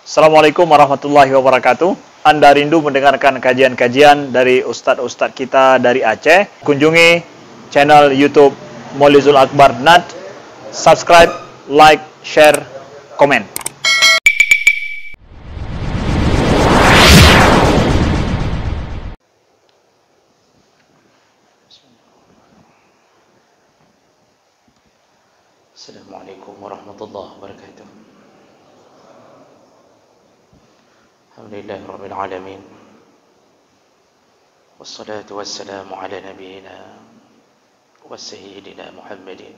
Assalamualaikum warahmatullahi wabarakatuh. Anda rindu mendengarkan kajian-kajian dari ustadz-ustadz kita dari Aceh? Kunjungi channel YouTube Maulizul Akbar NAD. Subscribe, like, share, komen. Assalamualaikum warahmatullahi wabarakatuh. Alhamdulillah Rabbil Alamin. Wassalatu wassalamu ala nabiyyina wa sayyidina Muhammadin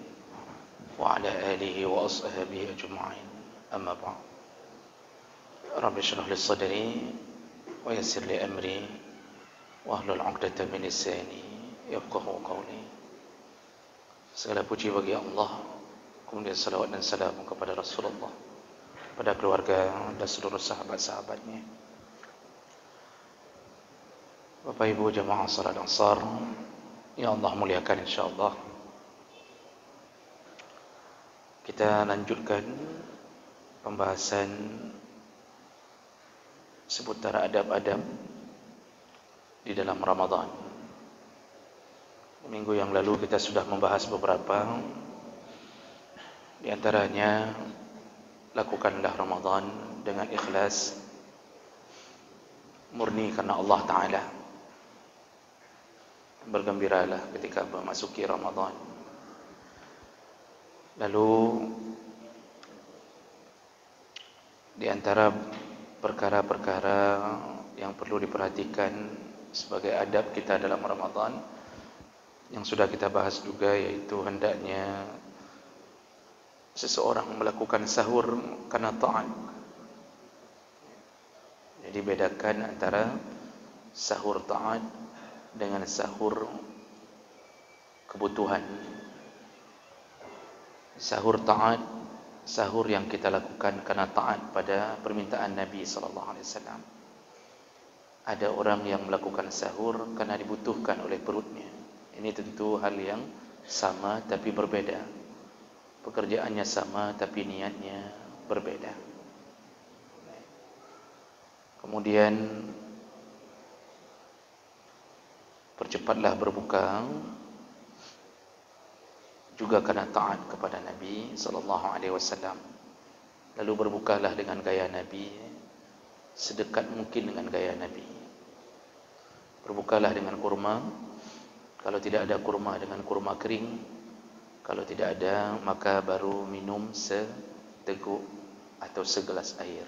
wa ala alihi wa ashabihi ajma'in. Amma ba'd. Rabbi shrah li sadri wa yassir li amri wa hlul 'uqdatam min lisani yafqahu qawli. Segala puji bagi Allah, kemudian salawat dan salam kepada Rasulullah, pada keluarga dan seluruh sahabat-sahabatnya. Bapak Ibu jamaah salat Ansar yang Allah muliakan, insyaallah kita lanjutkan pembahasan seputar adab-adab di dalam Ramadan. Minggu yang lalu kita sudah membahas beberapa. Di antaranya, lakukanlah Ramadan dengan ikhlas, murni karena Allah Ta'ala. Bergembiralah ketika memasuki Ramadan. Lalu di antara perkara-perkara yang perlu diperhatikan sebagai adab kita dalam Ramadan, yang sudah kita bahas juga, yaitu hendaknya seseorang melakukan sahur karena ta'at. Jadi bedakan antara sahur ta'at dengan sahur kebutuhan. Sahur ta'at, sahur yang kita lakukan karena ta'at pada permintaan Nabi SAW. Ada orang yang melakukan sahur karena dibutuhkan oleh perutnya. Ini tentu hal yang sama tapi berbeda. Pekerjaannya sama tapi niatnya berbeda. Kemudian percepatlah berbuka juga karena taat kepada Nabi sallallahu alaihi wasallam. Lalu berbukalah dengan gaya Nabi, sedekat mungkin dengan gaya Nabi. Berbukalah dengan kurma. Kalau tidak ada kurma, dengan kurma kering. Kalau tidak ada, maka baru minum seteguk atau segelas air.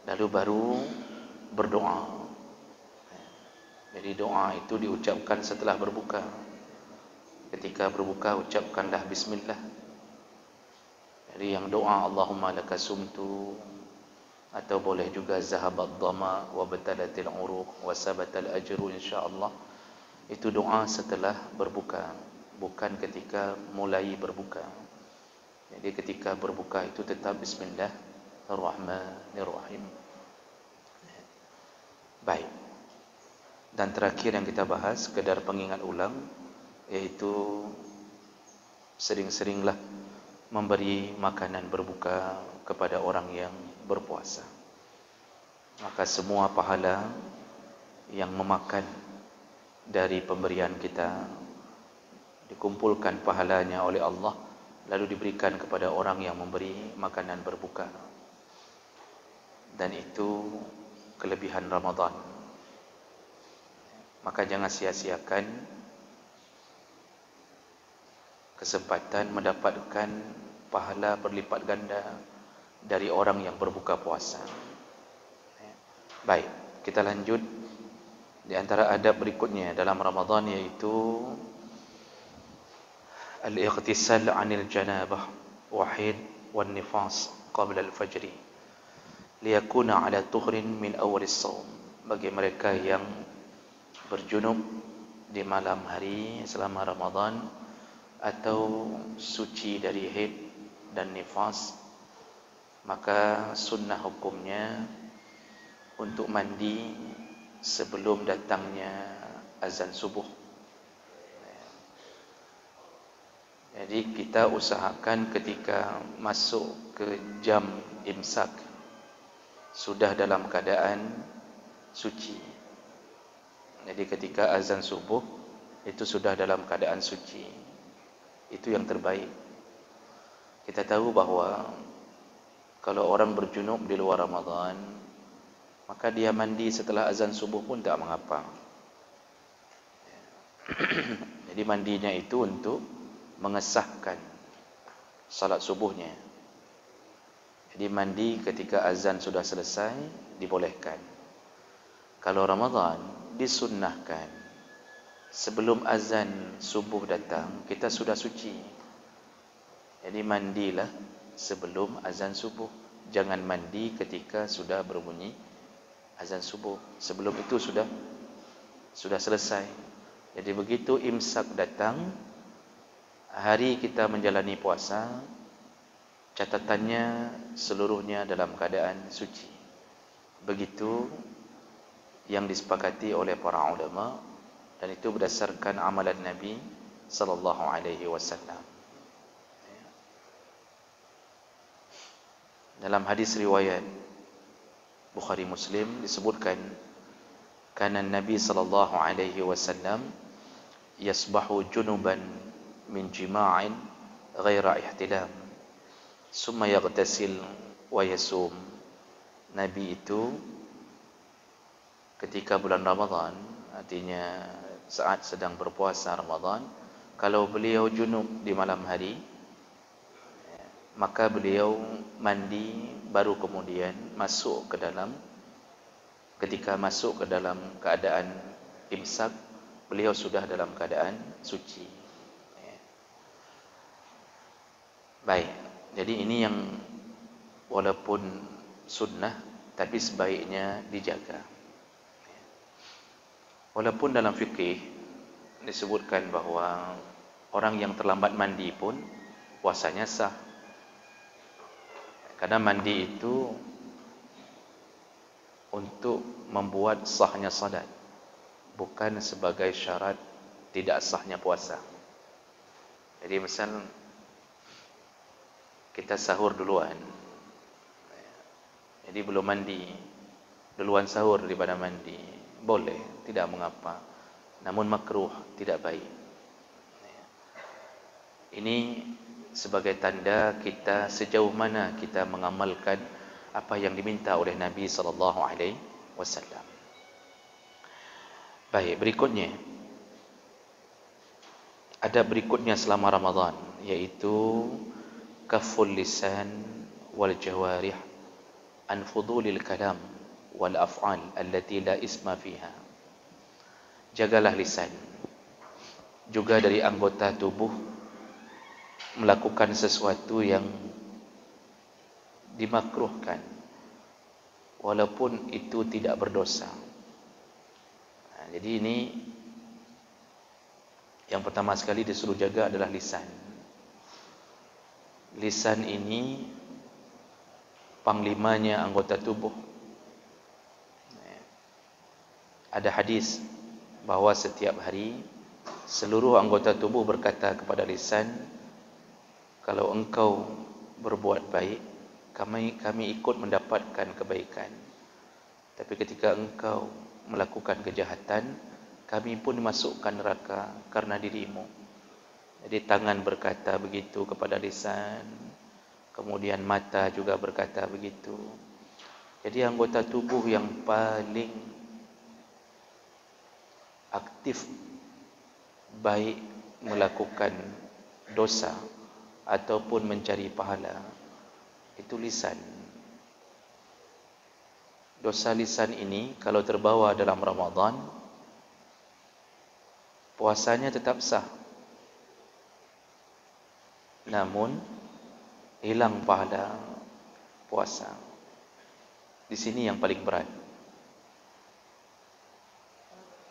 Lalu baru berdoa. Jadi doa itu diucapkan setelah berbuka. Ketika berbuka, ucapkanlah bismillah. Jadi yang doa Allahumma laka sumtu, atau boleh juga zahabat dhama wa batalatil uruq wa sabatal ajru insyaallah. Itu doa setelah berbuka, bukan ketika mulai berbuka. Jadi ketika berbuka itu tetap bismillahirrahmanirrahim. Baik. Dan terakhir yang kita bahas, sekedar pengingat ulang, yaitu sering-seringlah memberi makanan berbuka kepada orang yang berpuasa. Maka semua pahala yang memakan dari pemberian kita dikumpulkan pahalanya oleh Allah, lalu diberikan kepada orang yang memberi makanan berbuka. Dan itu kelebihan Ramadan. Maka jangan sia-siakan kesempatan mendapatkan pahala berlipat ganda dari orang yang berbuka puasa. Baik, kita lanjut. Di antara adab berikutnya dalam Ramadan, yaitu al-ightisal 'anil janabah wahid wan nifas qabla al-fajr liyakuna 'ala tuhrin min awal as-shaum. Bagi mereka yang berjunub di malam hari selama Ramadan, atau suci dari haid dan nifas, maka sunnah hukumnya untuk mandi sebelum datangnya azan subuh. Jadi kita usahakan ketika masuk ke jam imsak, sudah dalam keadaan suci. Jadi ketika azan subuh itu sudah dalam keadaan suci. Itu yang terbaik. Kita tahu bahawa kalau orang berjunub di luar Ramadan, maka dia mandi setelah azan subuh pun tak mengapa. Jadi mandinya itu untuk mengesahkan salat subuhnya. Jadi mandi ketika azan sudah selesai dibolehkan. Kalau Ramadan disunnahkan sebelum azan subuh datang kita sudah suci. Jadi mandilah sebelum azan subuh. Jangan mandi ketika sudah berbunyi azan subuh. Sebelum itu sudah selesai. Jadi begitu imsak datang, hari kita menjalani puasa, catatannya seluruhnya dalam keadaan suci. Begitu yang disepakati oleh para ulama, dan itu berdasarkan amalan Nabi sallallahu alaihi wasallam. Dalam hadis riwayat Bukhari Muslim disebutkan, kana Nabi sallallahu alaihi wasallam yasbahu junuban min jima'in ghaira ihtilam summa yaghtasil wa yasum. Nabi itu ketika bulan Ramadan, artinya saat sedang berpuasa Ramadan, kalau beliau junub di malam hari, maka beliau mandi baru kemudian masuk ke dalam, ketika masuk ke dalam keadaan imsak, beliau sudah dalam keadaan suci. Baik, jadi ini yang walaupun sunnah tapi sebaiknya dijaga. Walaupun dalam fikih disebutkan bahawa orang yang terlambat mandi pun puasanya sah. Karena mandi itu untuk membuat sahnya salat, bukan sebagai syarat tidak sahnya puasa. Jadi misal kita sahur duluan, jadi belum mandi, duluan sahur daripada mandi, boleh, tidak mengapa. Namun makruh, tidak baik. Ini sebagai tanda kita sejauh mana kita mengamalkan apa yang diminta oleh Nabi sallallahu alaihi wasallam. Baik, berikutnya ada berikutnya selama Ramadan, yaitu kaful lisan wal jawarih an fudulil kalam wal af'al allati la isma fiha. Jagalah lisan juga dari anggota tubuh melakukan sesuatu yang dimakruhkan walaupun itu tidak berdosa. Jadi ini yang pertama sekali disuruh jaga adalah lisan. Lisan ini panglimanya anggota tubuh. Ada hadis bahawa setiap hari seluruh anggota tubuh berkata kepada lisan, kalau engkau berbuat baik, kami ikut mendapatkan kebaikan. Tapi ketika engkau melakukan kejahatan, kami pun dimasukkan neraka karena dirimu. Jadi tangan berkata begitu kepada lisan, kemudian mata juga berkata begitu. Jadi anggota tubuh yang paling aktif baik melakukan dosa ataupun mencari pahala itu lisan. Dosa lisan ini kalau terbawa dalam Ramadan, puasanya tetap sah, namun hilang pahala puasa. Di sini yang paling berat.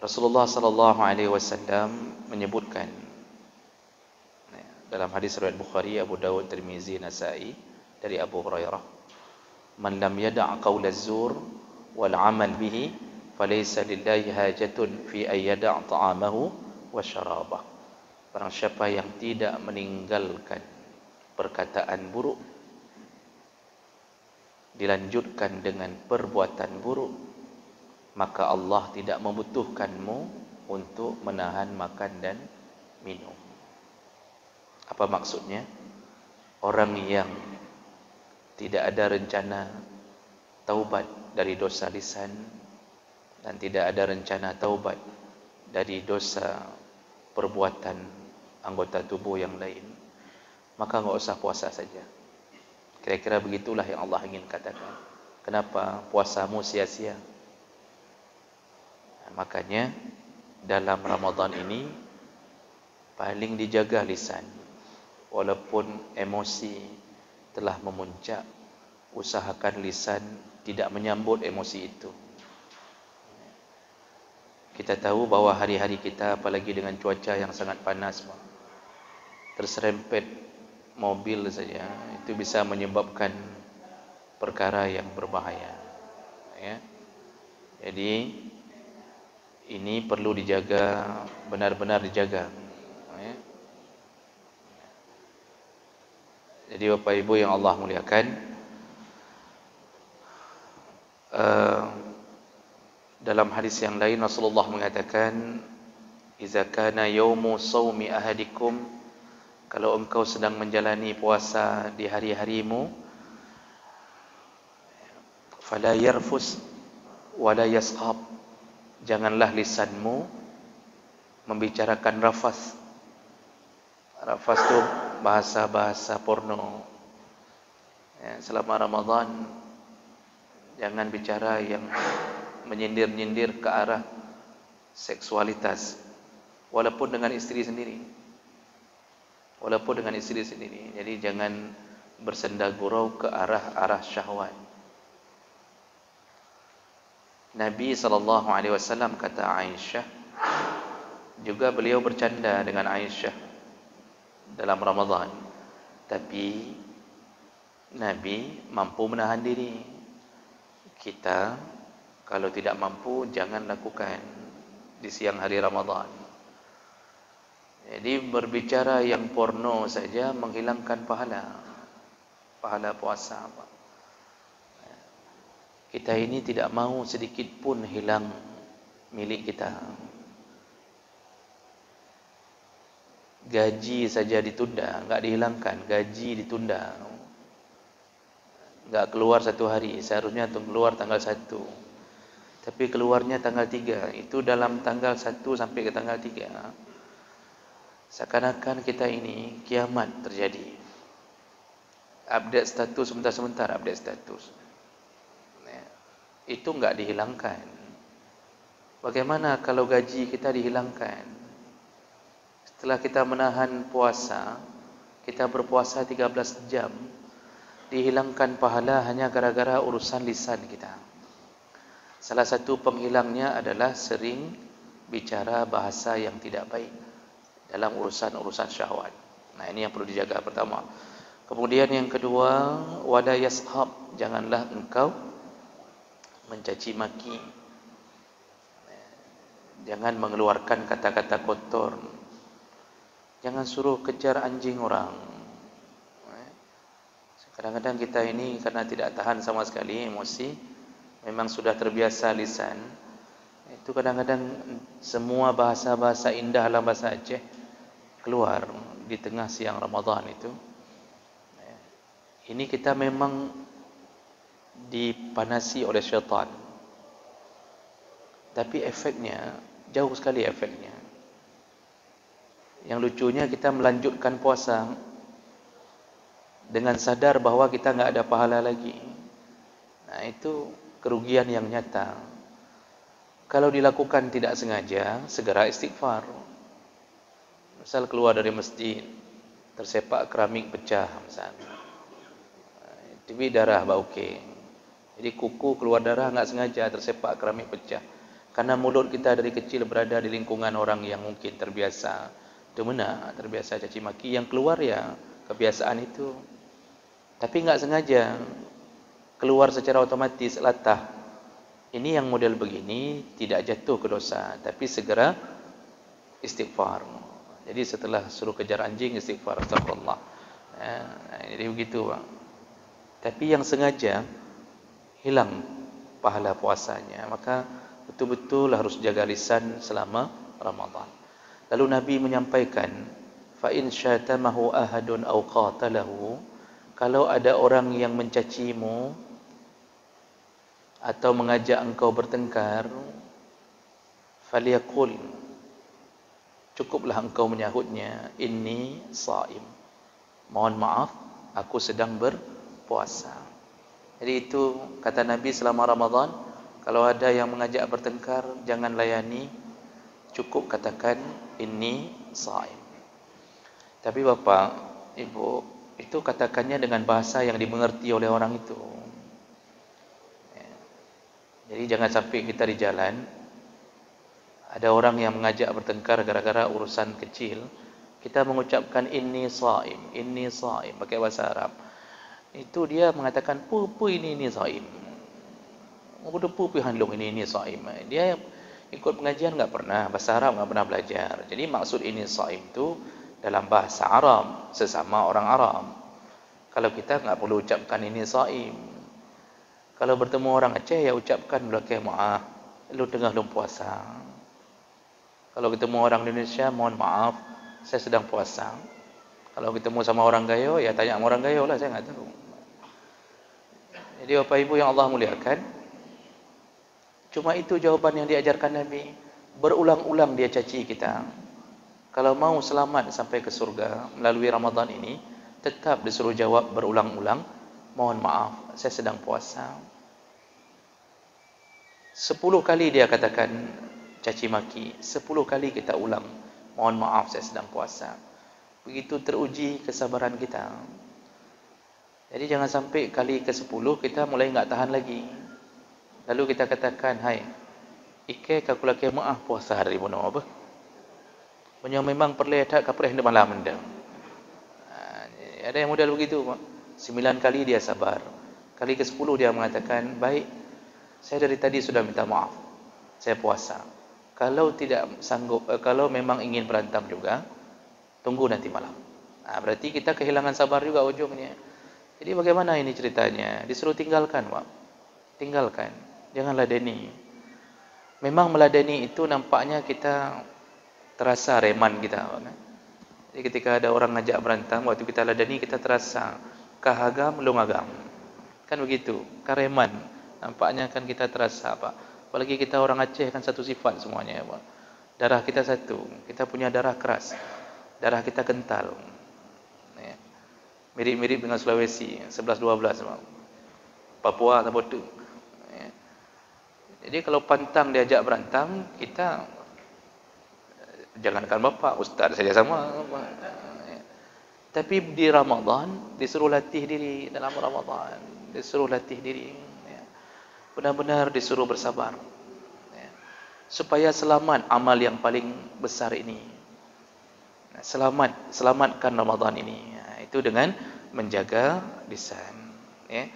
Rasulullah sallallahu alaihi wasallam menyebutkan dalam hadis riwayat Bukhari, Abu Dawud, Tirmizi, Nasa'i dari Abu Hurairah, man lam yada' qaul az-zur wal 'amal bihi falaysa lillahi hajatun fi ay yada' ta'amahu wa syarabah. Barang siapa yang tidak meninggalkan perkataan buruk dilanjutkan dengan perbuatan buruk, maka Allah tidak membutuhkanmu untuk menahan makan dan minum. Apa maksudnya? Orang yang tidak ada rencana taubat dari dosa lisan dan tidak ada rencana taubat dari dosa perbuatan anggota tubuh yang lain, maka enggak usah puasa saja. Kira-kira begitulah yang Allah ingin katakan. Kenapa puasamu sia-sia? Makanya dalam Ramadan ini paling dijaga lisan. Walaupun emosi telah memuncak, usahakan lisan tidak menyambut emosi itu. Kita tahu bahwa hari-hari kita, apalagi dengan cuaca yang sangat panas, terserempet mobil saja itu bisa menyebabkan perkara yang berbahaya, ya. Jadi ini perlu dijaga, benar-benar dijaga, ya. Jadi Bapak Ibu yang Allah muliakan, dalam hadis yang lain Rasulullah mengatakan, "Iza kana yaumu shaumi ahadikum," kalau engkau sedang menjalani puasa di hari-harimu, "fala yarfus wala yashab," janganlah lisanmu membicarakan rafas. Rafas itu bahasa-bahasa porno. Ya, selama Ramadan jangan bicara yang menyindir-nyindir ke arah seksualitas, walaupun dengan istri sendiri. Walaupun dengan istri sendiri. Jadi jangan bersenda gurau ke arah syahwat. Nabi SAW kata Aisyah, juga beliau bercanda dengan Aisyah dalam Ramadan, tapi Nabi mampu menahan diri. Kita kalau tidak mampu, jangan lakukan di siang hari Ramadan. Jadi berbicara yang porno saja menghilangkan pahala puasa. Kita ini tidak mau sedikit pun hilang milik kita. Gaji saja ditunda, enggak dihilangkan, gaji ditunda. Enggak keluar satu hari, seharusnya keluar tanggal 1. Tapi keluarnya tanggal 3. Itu dalam tanggal 1 sampai ke tanggal 3. Seakan-akan kita ini kiamat terjadi. Update status sebentar-sebentar, update status. Itu enggak dihilangkan. Bagaimana kalau gaji kita dihilangkan? Setelah kita menahan puasa, kita berpuasa 13 jam, dihilangkan pahala hanya gara-gara urusan lisan kita. Salah satu penghilangnya adalah sering bicara bahasa yang tidak baik dalam urusan-urusan syahwat. Nah, ini yang perlu dijaga pertama. Kemudian yang kedua, wala yashab, janganlah engkau mencaci maki. Jangan mengeluarkan kata-kata kotor. Jangan suruh kejar anjing orang. Kadang-kadang kita ini karena tidak tahan sama sekali emosi, memang sudah terbiasa lisan. Itu kadang-kadang semua bahasa-bahasa indah dalam bahasa Aceh keluar di tengah siang Ramadan itu. Ini kita memang dipanasi oleh syaitan. Tapi efeknya, jauh sekali efeknya. Yang lucunya kita melanjutkan puasa dengan sadar bahwa kita enggak ada pahala lagi. Nah, itu kerugian yang nyata. Kalau dilakukan tidak sengaja, segera istighfar. Misal keluar dari masjid, tersepak keramik pecah misalnya. Tapi darah bauke. Jadi kuku keluar darah enggak sengaja, tersepak keramik pecah. Karena mulut kita dari kecil berada di lingkungan orang yang mungkin terbiasa demena, terbiasa caci maki, yang keluar ya kebiasaan itu. Tapi enggak sengaja, keluar secara otomatis latah. Ini yang model begini tidak jatuh ke dosa, tapi segera istighfar. Jadi setelah suruh kejar anjing, istighfar, astagfirullah. Jadi begitu, Bang. Tapi yang sengaja hilang pahala puasanya. Maka betul-betul harus jaga lisan selama Ramadan. Lalu Nabi menyampaikan, fa in syatamahu ahadun aw qatalahu, kalau ada orang yang mencacimu atau mengajak engkau bertengkar, falyaqul, cukuplah engkau menyahutnya, inni shaim, mohon maaf, aku sedang berpuasa. Jadi itu kata Nabi selama Ramadan, kalau ada yang mengajak bertengkar, jangan layani, cukup katakan inni shaim. Tapi Bapak, Ibu, itu katakannya dengan bahasa yang dimengerti oleh orang itu. Jadi jangan sampai kita di jalan ada orang yang mengajak bertengkar gara-gara urusan kecil, kita mengucapkan inni shaim pakai bahasa Arab. Itu dia mengatakan pu ini shaim. Udah pu handlung ini shaim. Dia ikut pengajian enggak pernah, bahasa Arab enggak pernah belajar. Jadi maksud ini shaim itu dalam bahasa Arab, sesama orang Arab. Kalau kita enggak perlu ucapkan ini shaim. Kalau bertemu orang Aceh, ya ucapkan belakang maaf, lu tengah belum puasa. Kalau ketemu orang Indonesia, mohon maaf, saya sedang puasa. Kalau ketemu sama orang Gayo, ya tanya sama orang Gayo lah, saya enggak tahu. Jadi Bapak Ibu yang Allah muliakan, cuma itu jawaban yang diajarkan Nabi. Berulang-ulang dia caci kita. Kalau mau selamat sampai ke surga melalui Ramadan ini, tetap disuruh jawab berulang-ulang, mohon maaf, saya sedang puasa. 10 kali dia katakan caci maki, 10 kali kita ulang, mohon maaf, saya sedang puasa. Begitu teruji kesabaran kita. Jadi jangan sampai kali ke-10 kita mulai enggak tahan lagi. Lalu kita katakan, hai, ike kakulake maaf puasa hari bunuh apa? Punya memang perlu tak kapreh di malam anda. Ada yang modal begitu, Pak. 9 kali dia sabar. Kali ke-10 dia mengatakan, baik, saya dari tadi sudah minta maaf, saya puasa. Kalau tidak sanggup, kalau memang ingin berantem juga, tunggu nanti malam. Berarti kita kehilangan sabar juga ujungnya. Jadi bagaimana ini ceritanya? Disuruh tinggalkan, Pak. Tinggalkan, jangan ladeni. Memang meladeni itu nampaknya kita terasa reman kita, Pak. Jadi ketika ada orang ngajak berantem, waktu kita ladeni kita terasa kahagam lu ngagam. Kan begitu, kareman. Nampaknya kan kita terasa, Pak. Apalagi kita orang Aceh kan satu sifat semuanya, ya, Pak. Darah kita satu, kita punya darah keras, darah kita kental. Ya. Mirip-mirip dengan Sulawesi, 11-12, Pak. Papua sama tu. Ya. Jadi kalau pantang diajak berantem, kita jangankan bapak, ustaz saja sama. Ya. Tapi di Ramadan disuruh latih diri dalam Ramadan, disuruh latih diri. Benar-benar disuruh bersabar, ya, supaya selamat amal yang paling besar ini. Selamatkan Ramadan ini, ya, itu dengan menjaga lisan. Ya.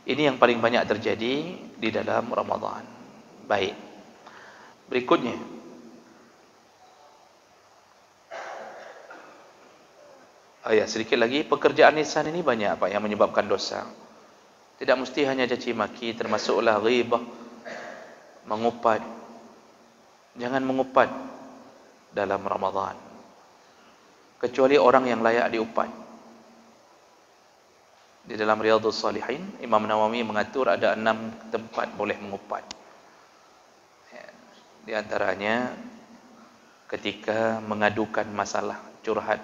Ini yang paling banyak terjadi di dalam Ramadan. Baik, berikutnya, sedikit lagi, pekerjaan lisan ini banyak, Pak, yang menyebabkan dosa. Tidak mesti hanya caci maki, termasuklah ghibah, mengupat. Jangan mengupat dalam Ramadan, kecuali orang yang layak diupat. Di dalam Riyadhus Shalihin, Imam Nawawi mengatur ada 6 tempat boleh mengupat. Di antaranya ketika mengadukan masalah, curhat.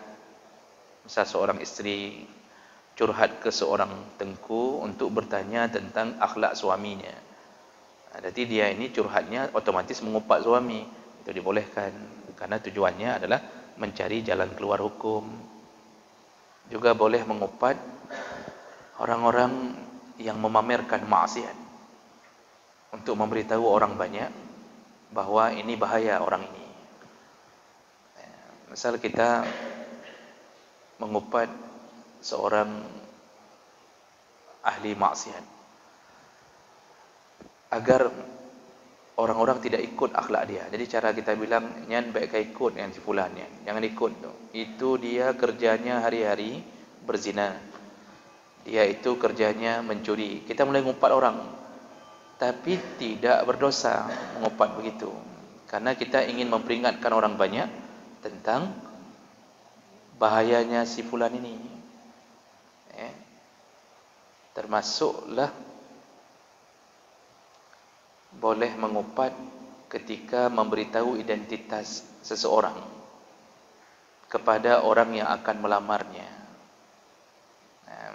Misal seorang isteri curhat ke seorang tengku untuk bertanya tentang akhlak suaminya. Jadi dia ini curhatnya otomatis mengupat suami. Itu dibolehkan karena tujuannya adalah mencari jalan keluar hukum. Juga boleh mengupat orang-orang yang memamerkan maksiat untuk memberitahu orang banyak bahwa ini bahaya orang ini. Misal kita mengupat seorang ahli maksiat agar orang-orang tidak ikut akhlak dia. Jadi cara kita bilang, nyan baik ikut yang si fulan, jangan ikut tu. Itu dia kerjanya hari-hari berzina. Dia itu kerjanya mencuri. Kita mulai ngumpat orang. tapi tidak berdosa mengupat begitu. Karena kita ingin memperingatkan orang banyak tentang bahayanya si fulan ini. Termasuklah boleh mengupat ketika memberitahu identitas seseorang kepada orang yang akan melamarnya.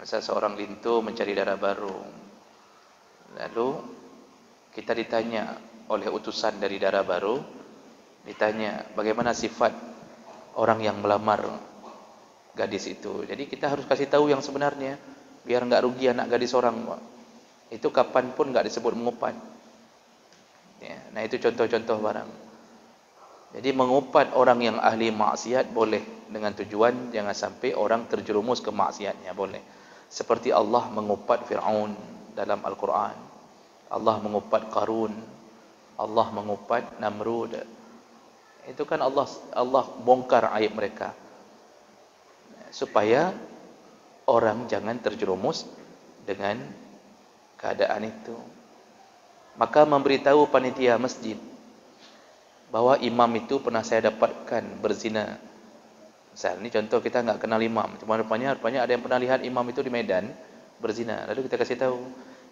Misal seorang lintu mencari darah baru, lalu kita ditanya oleh utusan dari darah baru, ditanya bagaimana sifat orang yang melamar gadis itu. Jadi kita harus kasih tahu yang sebenarnya, biar enggak rugi anak gadis orang. Itu kapan pun enggak disebut mengupat. Ya, nah itu contoh-contoh barang. Jadi mengupat orang yang ahli maksiat boleh, dengan tujuan jangan sampai orang terjerumus ke maksiatnya, boleh. Seperti Allah mengupat Fir'aun dalam Al-Quran, Allah mengupat Qarun, Allah mengupat Namrud. Itu kan Allah bongkar aib mereka supaya orang jangan terjerumus dengan keadaan itu. Maka memberitahu panitia masjid bahwa imam itu pernah saya dapatkan berzina. Misal, ini contoh kita enggak kenal imam, cuma rupanya ada yang pernah lihat imam itu di Medan berzina. Lalu kita kasih tahu,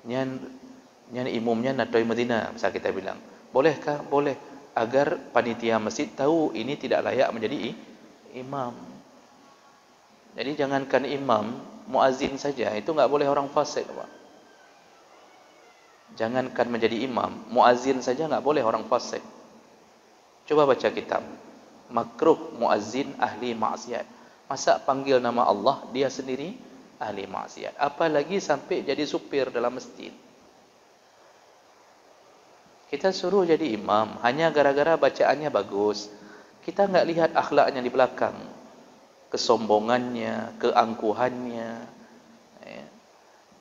nyan imumnya natoi berzina, misal kita bilang. Bolehkah? Boleh, agar panitia masjid tahu ini tidak layak menjadi imam. Jadi jangankan imam, muazzin saja itu enggak boleh orang fasik, Pak. Jangankan menjadi imam, muazzin saja enggak boleh orang fasik. Coba baca kitab. Makruh muazzin ahli maksiat. Masa panggil nama Allah, dia sendiri ahli maksiat. Apalagi sampai jadi supir dalam masjid. Kita suruh jadi imam hanya gara-gara bacaannya bagus. Kita enggak lihat akhlaknya di belakang. Kesombongannya, keangkuhannya.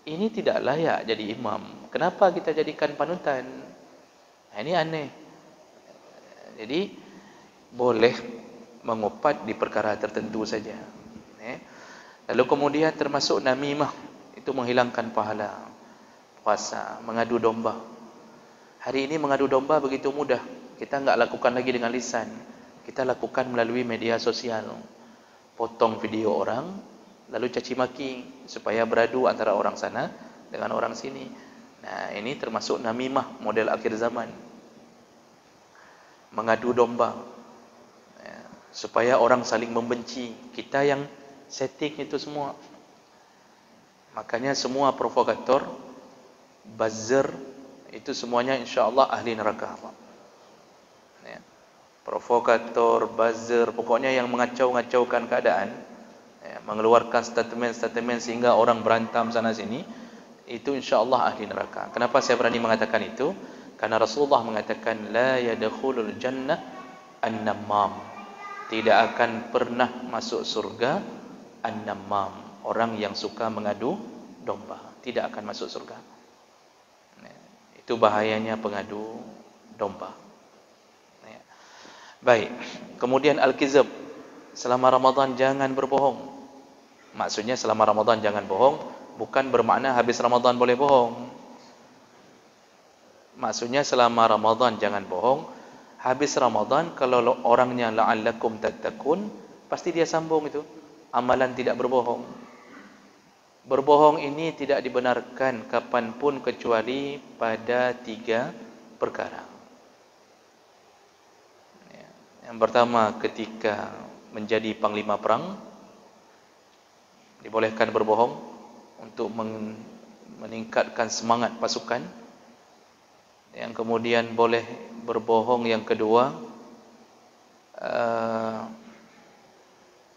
Ini tidak layak jadi imam. Kenapa kita jadikan panutan? Ini aneh. Jadi boleh mengupat di perkara tertentu saja. Lalu kemudian termasuk namimah, itu menghilangkan pahala puasa, mengadu domba. Hari ini mengadu domba begitu mudah. Kita enggak lakukan lagi dengan lisan. Kita lakukan melalui media sosial. Potong video orang, lalu caci maki supaya beradu antara orang sana dengan orang sini. Nah, ini termasuk namimah model akhir zaman. Mengadu domba, supaya orang saling membenci. Kita yang setting itu semua. Makanya semua provokator, buzzer, itu semuanya insya-Allah ahli neraka. Provokator, buzzer, pokoknya yang mengacau-ngacaukan keadaan, mengeluarkan statement-statement sehingga orang berantem sana sini, itu insya-Allah ahli neraka. Kenapa saya berani mengatakan itu? Karena Rasulullah mengatakan la yadkhulul jannah an-nammam. Tidak akan pernah masuk surga an-nammam, orang yang suka mengadu domba, tidak akan masuk surga. Itu bahayanya pengadu domba. Baik. Kemudian al-kizab. Selama Ramadan jangan berbohong. Maksudnya selama Ramadan jangan bohong, bukan bermakna habis Ramadan boleh bohong. Maksudnya selama Ramadan jangan bohong. Habis Ramadan kalau orangnya la'allakum tattaqun, pasti dia sambung itu amalan tidak berbohong. Berbohong ini tidak dibenarkan kapanpun kecuali pada 3 perkara. Yang pertama, ketika menjadi panglima perang, dibolehkan berbohong untuk meningkatkan semangat pasukan. Yang kemudian boleh berbohong yang kedua,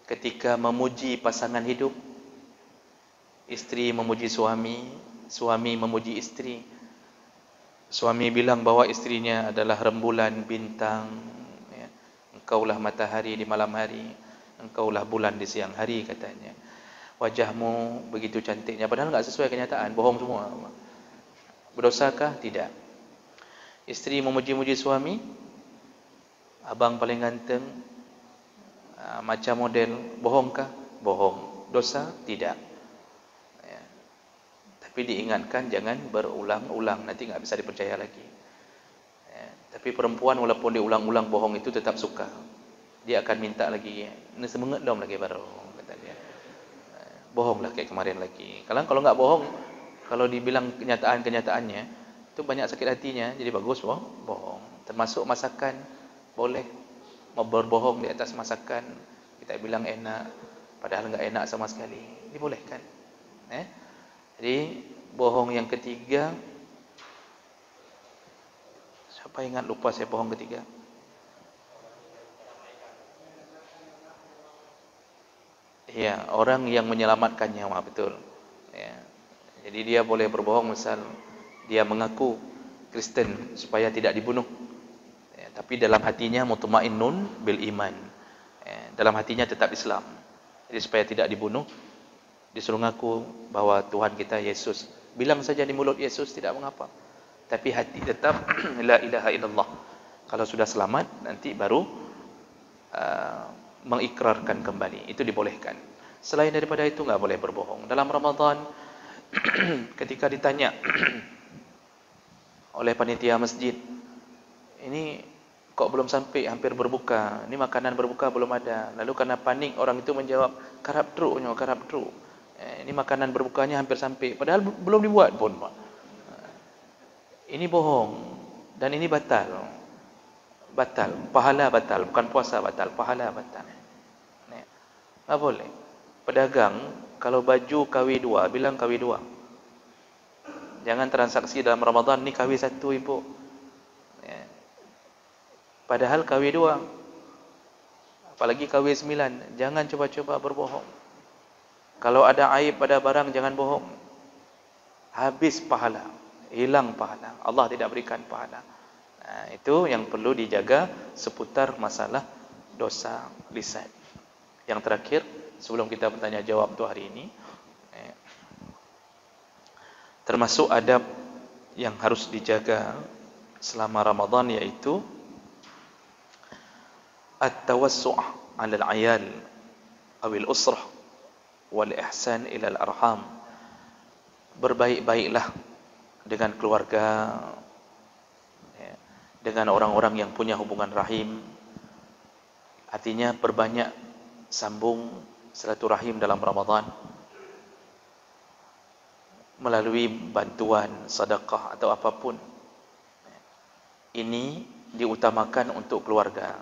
ketika memuji pasangan hidup. Istri memuji suami, suami memuji istri. Suami bilang bahwa istrinya adalah rembulan, bintang, ya. Engkaulah matahari di malam hari, engkaulah bulan di siang hari, katanya. Wajahmu begitu cantiknya, padahal enggak sesuai kenyataan, bohong semua. Berdosakah? Tidak. Istri memuji-muji suami, abang paling ganteng, macam model, bohongkah? Bohong. Dosa? Tidak. Ya. Tapi diingatkan jangan berulang-ulang, nanti nggak bisa dipercaya lagi. Tapi perempuan walaupun diulang-ulang bohong itu tetap suka. Dia akan minta lagi, ini semangat dong lagi baru, kata dia. Bohonglah kayak kemarin lagi. Kalau nggak bohong, kalau dibilang kenyataannya, itu banyak sakit hatinya. Jadi bagus bohong. Termasuk masakan, boleh mau berbohong di atas masakan. Kita bilang enak, padahal nggak enak sama sekali. Dibolehkan. Jadi bohong yang ketiga, siapa ingat, lupa saya bohong ketiga. Ya, orang yang menyelamatkan nyawa, betul. Ya. Jadi dia boleh berbohong, misal dia mengaku Kristen supaya tidak dibunuh. Ya, tapi dalam hatinya mutmainnun bil iman. Ya, dalam hatinya tetap Islam. Jadi supaya tidak dibunuh, disuruh ngaku bahwa Tuhan kita Yesus. Bilang saja di mulut Yesus tidak mengapa. Tapi hati tetap la ilaha illallah. Kalau sudah selamat, nanti baru mengikrarkan kembali. Itu dibolehkan. Selain daripada itu nggak boleh berbohong. Dalam Ramadan ketika ditanya oleh panitia masjid, ini kok belum sampai, hampir berbuka, ini makanan berbuka belum ada. Lalu karena panik orang itu menjawab, karap truk. Ini makanan berbukanya hampir sampai, padahal belum dibuat pun, Pak. Ini bohong dan ini batal, pahala batal, bukan puasa batal, pahala batal. Nggak boleh. Pedagang kalau baju KW2, bilang KW2. Jangan transaksi dalam Ramadan, ni KW1 ibu. Padahal KW2. Apalagi KW9, jangan coba-coba berbohong. Kalau ada aib pada barang, jangan bohong. Habis pahala, hilang pahala. Allah tidak berikan pahala. Nah, itu yang perlu dijaga seputar masalah dosa lisan. Yang terakhir, sebelum kita bertanya jawab untuk hari ini, termasuk adab yang harus dijaga selama Ramadan, yaitu at-tawassu' 'ala al-'ayal aw al-usrah wal ihsan ila al-arham. Berbaik-baiklah dengan keluarga, dengan orang-orang yang punya hubungan rahim. Artinya perbanyak sambung silaturahim dalam Ramadan melalui bantuan, sedekah atau apapun. Ini diutamakan untuk keluarga.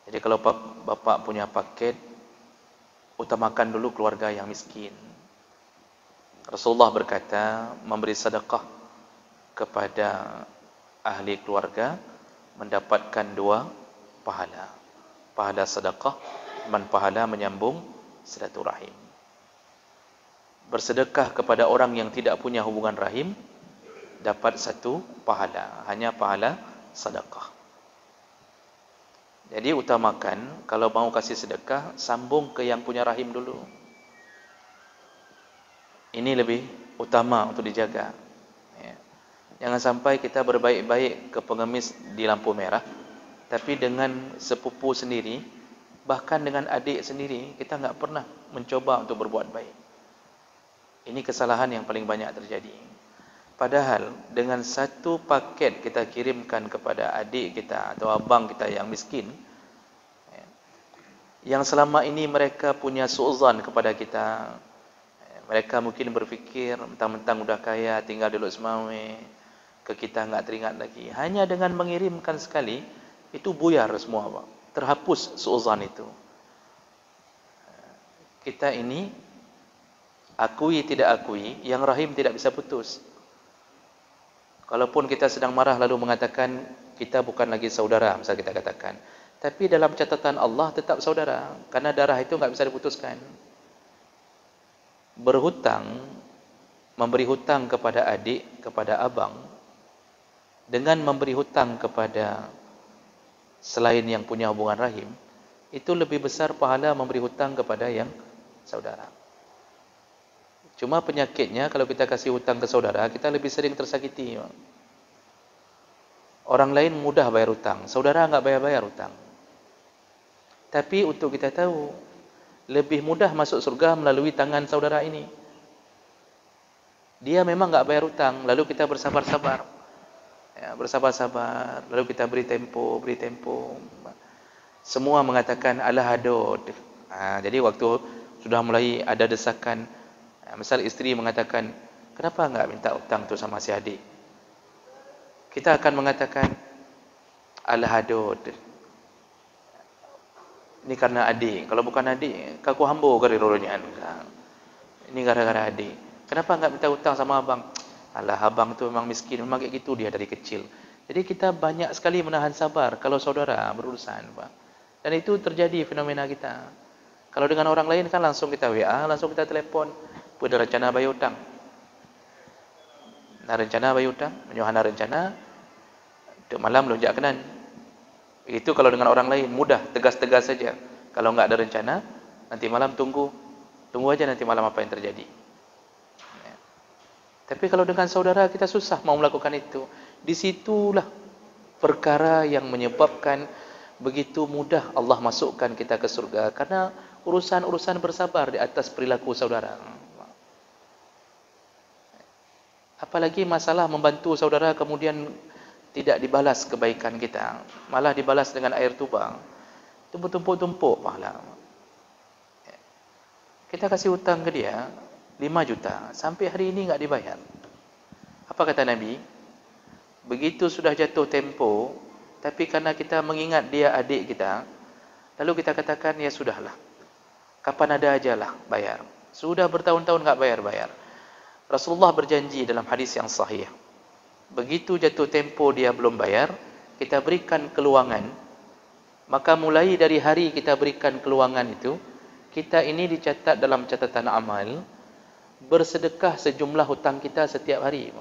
Jadi kalau bapak punya paket, utamakan dulu keluarga yang miskin. Rasulullah berkata, memberi sedekah kepada ahli keluarga mendapatkan 2 pahala. Pahala sedekah dan pahala menyambung silaturahim. Bersedekah kepada orang yang tidak punya hubungan rahim dapat 1 pahala, hanya pahala sedekah. Jadi utamakan kalau mau kasih sedekah, sambung ke yang punya rahim dulu. Ini lebih utama untuk dijaga. Jangan sampai kita berbaik-baik ke pengemis di lampu merah, tapi dengan sepupu sendiri, bahkan dengan adik sendiri, kita nggak pernah mencoba untuk berbuat baik. Ini kesalahan yang paling banyak terjadi. Padahal dengan 1 paket kita kirimkan kepada adik kita atau abang kita yang miskin, yang selama ini mereka punya su'zan kepada kita. Mereka mungkin berfikir mentang-mentang udah kaya, tinggal di Lok Semawe, ke kita nggak teringat lagi. Hanya dengan mengirimkan sekali, itu buyar semua, Pak. Terhapus su'zan itu. Kita ini akui tidak akui, yang rahim tidak bisa putus. Kalaupun kita sedang marah lalu mengatakan kita bukan lagi saudara, misalnya kita katakan, tapi dalam catatan Allah tetap saudara, karena darah itu nggak bisa diputuskan. Berhutang, memberi hutang kepada adik, kepada abang, dengan memberi hutang kepada selain yang punya hubungan rahim, itu lebih besar pahala memberi hutang kepada yang saudara. Cuma penyakitnya kalau kita kasih hutang ke saudara, kita lebih sering tersakiti. Orang lain mudah bayar hutang, saudara nggak bayar hutang. Tapi untuk kita tahu, lebih mudah masuk surga melalui tangan saudara ini. Dia memang enggak bayar hutang, lalu kita bersabar-sabar. Ya, bersabar-sabar, lalu kita beri tempo. Semua mengatakan alah hadud. Jadi waktu sudah mulai ada desakan, misal isteri mengatakan, kenapa enggak minta hutang tu sama si adik? Kita akan mengatakan alah hadud. Ini karena adik. Kalau bukan adik, kaku hambo kari roronya. Ini gara-gara adik. Kenapa enggak minta hutang sama abang? Alah, abang tu memang miskin, memang kayak gitu dia dari kecil. Jadi kita banyak sekali menahan sabar kalau saudara berurusan, Pak. Dan itu terjadi fenomena kita. Kalau dengan orang lain kan langsung kita WA, langsung kita telepon, pada rencana bayar hutang. Nah, rencana bayar hutang, menyuhana rencana, untuk malam lonjak kenan. Itu kalau dengan orang lain, mudah, tegas-tegas saja. Kalau enggak ada rencana, nanti malam tunggu aja nanti malam apa yang terjadi. Ya. Tapi kalau dengan saudara kita susah mau melakukan itu. Disitulah perkara yang menyebabkan begitu mudah Allah masukkan kita ke surga. Karena urusan-urusan bersabar di atas perilaku saudara. Apalagi masalah membantu saudara kemudian tidak dibalas kebaikan kita, malah dibalas dengan air tuba. Itu bertumpuk-tumpuk pahala. Kita kasih hutang ke dia 5 juta, sampai hari ini enggak dibayar. Apa kata Nabi? Begitu sudah jatuh tempo, tapi karena kita mengingat dia adik kita, lalu kita katakan, ya sudahlah, kapan ada ajalah bayar. Sudah bertahun-tahun enggak bayar-bayar. Rasulullah berjanji dalam hadis yang sahih, begitu jatuh tempo dia belum bayar, kita berikan keluangan. Maka mulai dari hari kita berikan keluangan itu, kita ini dicatat dalam catatan amal bersedekah sejumlah hutang kita setiap hari.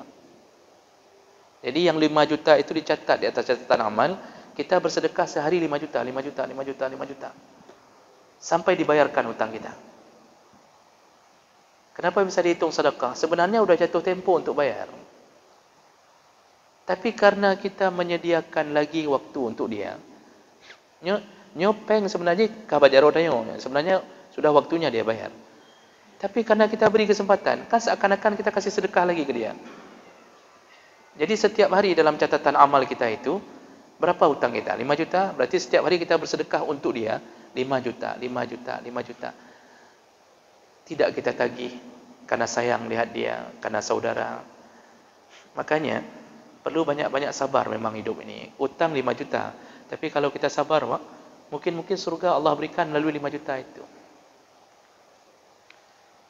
Jadi yang 5 juta itu dicatat di atas catatan amal, kita bersedekah sehari 5 juta, 5 juta, 5 juta, 5 juta. Sampai dibayarkan hutang kita. Kenapa bisa dihitung sedekah? Sebenarnya sudah jatuh tempo untuk bayar. Tapi karena kita menyediakan lagi waktu untuk dia, nyopeng sebenarnya kabajaro dayo, sebenarnya sudah waktunya dia bayar. Tapi karena kita beri kesempatan, kan seakan-akan kita kasih sedekah lagi ke dia. Jadi setiap hari dalam catatan amal kita itu, berapa hutang kita? 5 juta, berarti setiap hari kita bersedekah untuk dia 5 juta, 5 juta, 5 juta. Tidak kita tagih karena sayang lihat dia, karena saudara. Makanya perlu banyak-banyak sabar memang hidup ini. Hutang 5 juta, tapi kalau kita sabar, Pak, mungkin surga Allah berikan melalui 5 juta itu.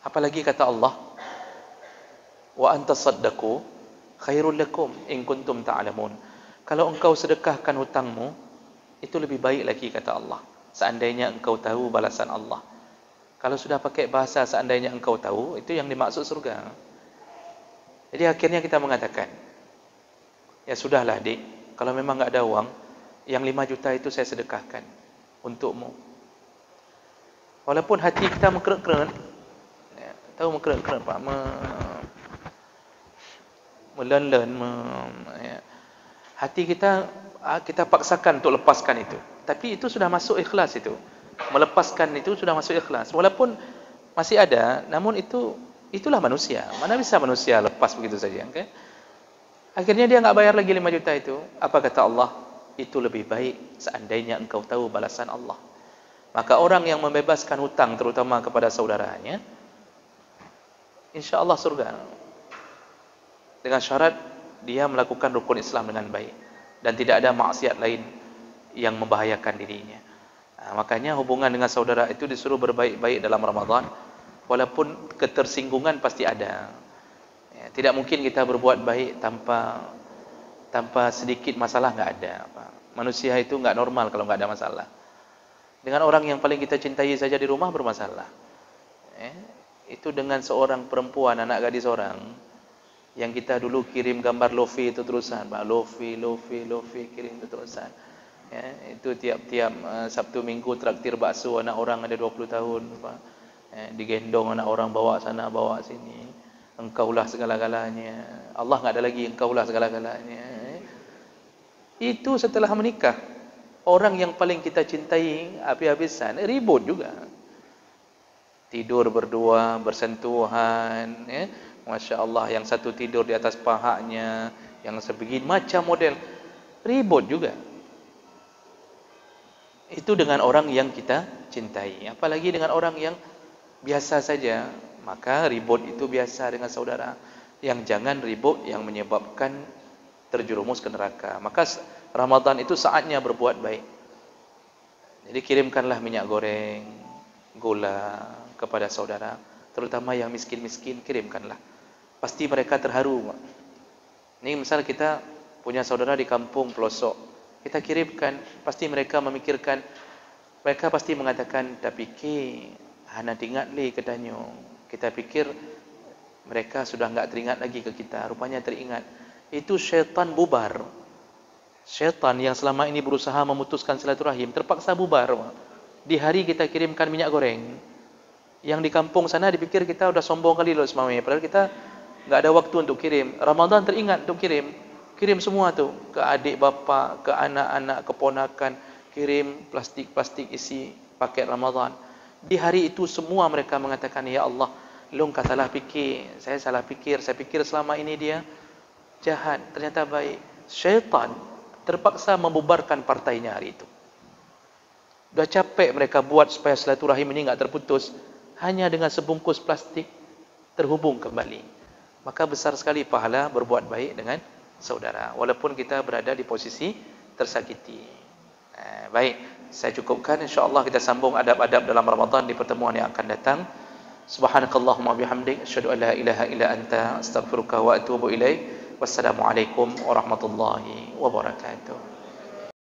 Apalagi kata Allah, wa antasaddaqu khairul lakum in kuntum ta'lamun. Kalau engkau sedekahkan hutangmu, itu lebih baik lagi kata Allah. Seandainya engkau tahu balasan Allah. Kalau sudah pakai bahasa seandainya engkau tahu, itu yang dimaksud surga. Jadi akhirnya kita mengatakan, ya sudahlah dik, kalau memang enggak ada uang, yang 5 juta itu saya sedekahkan untukmu. Walaupun hati kita mengkerut-kerut, ya, tahu mengkerut-kerut Pak, melen-len, ya. Hati kita paksakan untuk lepaskan itu. Tapi itu sudah masuk ikhlas itu. Melepaskan itu sudah masuk ikhlas. Walaupun masih ada, namun itulah manusia. Mana bisa manusia lepas begitu saja, okay? Akhirnya dia enggak bayar lagi 5 juta itu. Apa kata Allah? Itu lebih baik seandainya engkau tahu balasan Allah. Maka orang yang membebaskan hutang terutama kepada saudaranya, insya-Allah surga. Dengan syarat dia melakukan rukun Islam dengan baik dan tidak ada maksiat lain yang membahayakan dirinya. Makanya hubungan dengan saudara itu disuruh berbaik-baik dalam Ramadan, walaupun ketersinggungan pasti ada. Ya, tidak mungkin kita berbuat baik tanpa sedikit masalah, enggak ada. Manusia itu enggak normal kalau enggak ada masalah. Dengan orang yang paling kita cintai saja di rumah bermasalah. Itu dengan seorang perempuan, anak gadis orang yang kita dulu kirim gambar lofi itu terusan, Pak, lofi kirim itu terusan. Ya, itu tiap-tiap Sabtu Minggu traktir bakso anak orang ada 20 tahun, Pak. Digendong anak orang bawa sana bawa sini. Engkaulah segala-galanya. Allah enggak ada lagi, engkaulah segala-galanya. Itu setelah menikah. Orang yang paling kita cintai habis-habisan ribut juga. Tidur berdua, bersentuhan, ya. Masya Allah, yang satu tidur di atas pahanya, yang sebegini, macam model. Ribut juga. Itu dengan orang yang kita cintai. Apalagi dengan orang yang biasa saja. Maka ribut itu biasa dengan saudara. Yang jangan ribut yang menyebabkan terjerumus ke neraka. Maka Ramadan itu saatnya berbuat baik. Jadi kirimkanlah minyak goreng, gula kepada saudara. Terutama yang miskin-miskin, kirimkanlah. Pasti mereka terharu. Ini misal kita punya saudara di kampung pelosok, kita kirimkan, pasti mereka memikirkan, mereka pasti mengatakan, tapi ke hana teringat li kedanyo. Kita pikir mereka sudah enggak teringat lagi ke kita, rupanya teringat. Itu syaitan bubar. Syaitan yang selama ini berusaha memutuskan silaturahim terpaksa bubar. Di hari kita kirimkan minyak goreng, yang di kampung sana dipikir kita udah sombong kali loh semua, padahal kita enggak ada waktu untuk kirim. Ramadan teringat untuk kirim. Kirim semua tu ke adik bapa, ke anak-anak, keponakan, kirim plastik-plastik isi paket Ramadan. Di hari itu semua mereka mengatakan, ya Allah, lu enggak salah fikir, saya salah fikir, saya pikir selama ini dia jahat, ternyata baik. Syaitan terpaksa membubarkan partainya hari itu. Dah capek mereka buat supaya silaturahim ini enggak terputus, hanya dengan sebungkus plastik terhubung kembali. Maka besar sekali pahala berbuat baik dengan saudara, walaupun kita berada di posisi tersakiti. Baik, saya cukupkan. InsyaAllah kita sambung adab-adab dalam Ramadan di pertemuan yang akan datang. Subhanakallahumma bihamdik, asyhadu an la ilaha illa anta, astaghfiruka wa atubu ilaik. Wassalamualaikum warahmatullahi wabarakatuh.